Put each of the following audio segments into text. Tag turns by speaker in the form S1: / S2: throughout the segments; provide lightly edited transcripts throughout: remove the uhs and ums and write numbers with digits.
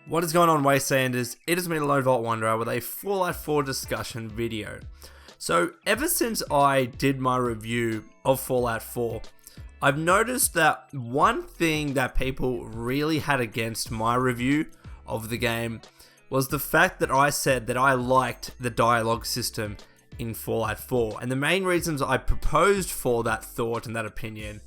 S1: What is going on, Wastelanders? It is me, the Lone Vault Wanderer, with a Fallout 4 discussion video. So, ever since I did my review of Fallout 4, I've noticed that one thing that people really had against my review of the game was the fact that I said that I liked the dialogue system in Fallout 4. And the main reasons I proposed for that thought and that opinion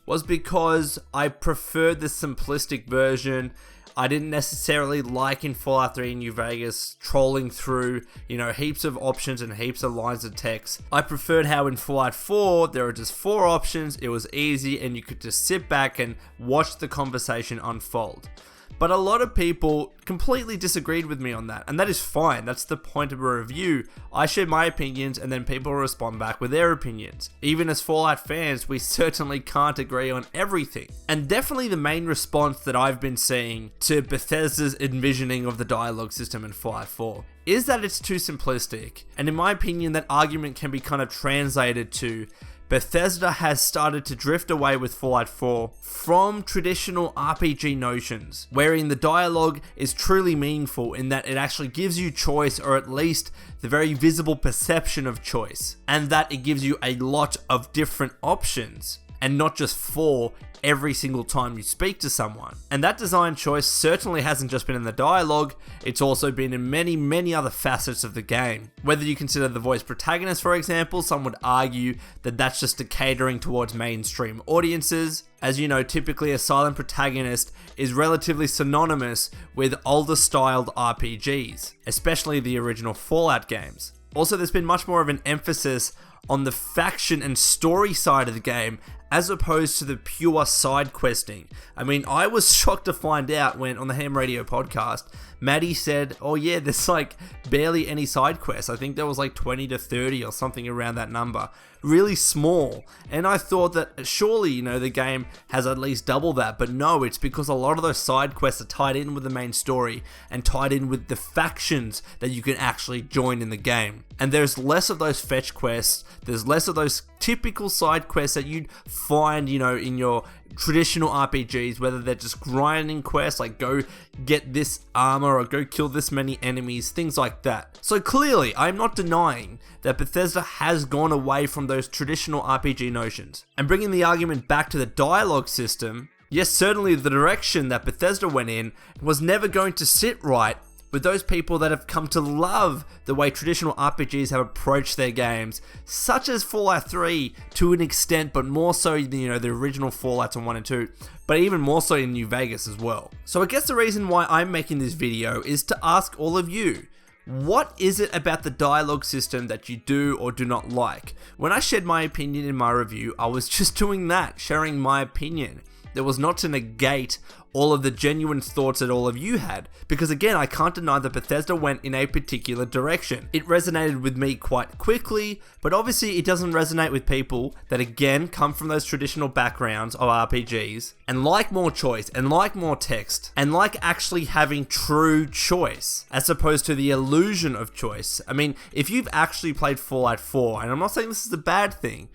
S1: was because I preferred the simplistic version. I didn't necessarily like in Fallout 3 New Vegas trolling through, heaps of options and heaps of lines of text. I preferred how in Fallout 4 there were just 4 options, it was easy, and you could just sit back and watch the conversation unfold. But a lot of people completely disagreed with me on that, and that is fine. That's the point of a review. I share my opinions and then people respond back with their opinions. Even as Fallout fans, we certainly can't agree on everything. And definitely the main response that I've been seeing to Bethesda's envisioning of the dialogue system in Fallout 4 is that it's too simplistic. And in my opinion, that argument can be kind of translated to Bethesda has started to drift away with Fallout 4 from traditional RPG notions, wherein the dialogue is truly meaningful in that it actually gives you choice, or at least the very visible perception of choice, and that it gives you a lot of different options, and not just 4 every single time you speak to someone. And that design choice certainly hasn't just been in the dialogue, it's also been in many other facets of the game. Whether you consider the voice protagonist, for example, some would argue that that's just a catering towards mainstream audiences. As you know, typically a silent protagonist is relatively synonymous with older styled RPGs, especially the original Fallout games. Also, there's been much more of an emphasis on the faction and story side of the game as opposed to the pure side questing. I mean, I was shocked to find out when on the Ham Radio podcast, Maddie said, oh yeah, there's like barely any side quests. I think there was like 20 to 30 or something around that number. Really small. And I thought that surely, the game has at least double that. But no, it's because a lot of those side quests are tied in with the main story and tied in with the factions that you can actually join in the game. And there's less of those fetch quests. There's less of those typical side quests that you'd find, in your traditional RPGs, whether they're just grinding quests like go get this armor or go kill this many enemies, things like that. So clearly, I'm not denying that Bethesda has gone away from those traditional RPG notions. And bringing the argument back to the dialogue system, yes, certainly the direction that Bethesda went in was never going to sit right with those people that have come to love the way traditional RPGs have approached their games, such as Fallout 3 to an extent, but more so, the original Fallouts on 1 and 2, but even more so in New Vegas as well. So I guess the reason why I'm making this video is to ask all of you, what is it about the dialogue system that you do or do not like? When I shared my opinion in my review, I was just doing that, sharing my opinion. There was not to negate all of the genuine thoughts that all of you had, because again, I can't deny that Bethesda went in a particular direction. It resonated with me quite quickly, but obviously it doesn't resonate with people that again come from those traditional backgrounds of RPGs and like more choice and like more text and like actually having true choice as opposed to the illusion of choice. I mean, if you've actually played Fallout 4, and I'm not saying this is a bad thing,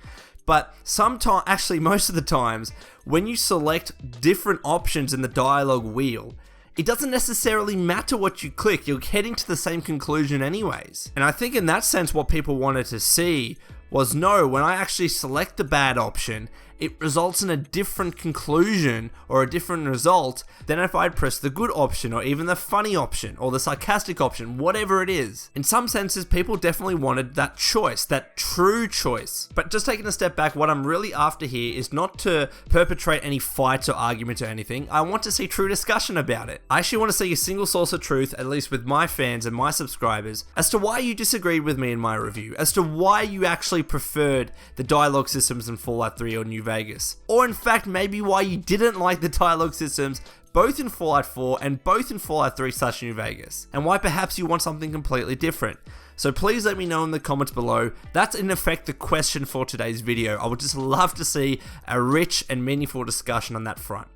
S1: but sometimes, actually most of the times, when you select different options in the dialogue wheel, it doesn't necessarily matter what you click, you're heading to the same conclusion anyways. And I think in that sense what people wanted to see was, no, when I actually select the bad option, it results in a different conclusion or a different result than if I'd pressed the good option or even the funny option or the sarcastic option, whatever it is. In some senses, people definitely wanted that choice, that true choice. But just taking a step back, what I'm really after here is not to perpetrate any fights or arguments or anything. I want to see true discussion about it. I actually want to see a single source of truth, at least with my fans and my subscribers, as to why you disagreed with me in my review, as to why you actually preferred the dialogue systems in Fallout 3 or New Vegas. Or in fact, maybe why you didn't like the dialogue systems both in Fallout 4 and both in Fallout 3/New Vegas. And why perhaps you want something completely different. So please let me know in the comments below. That's in effect the question for today's video. I would just love to see a rich and meaningful discussion on that front.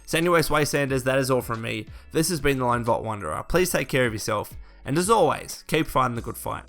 S1: So anyways, Wastelanders, that is all from me. This has been the Lone Vault Wanderer. Please take care of yourself. And as always, keep fighting the good fight.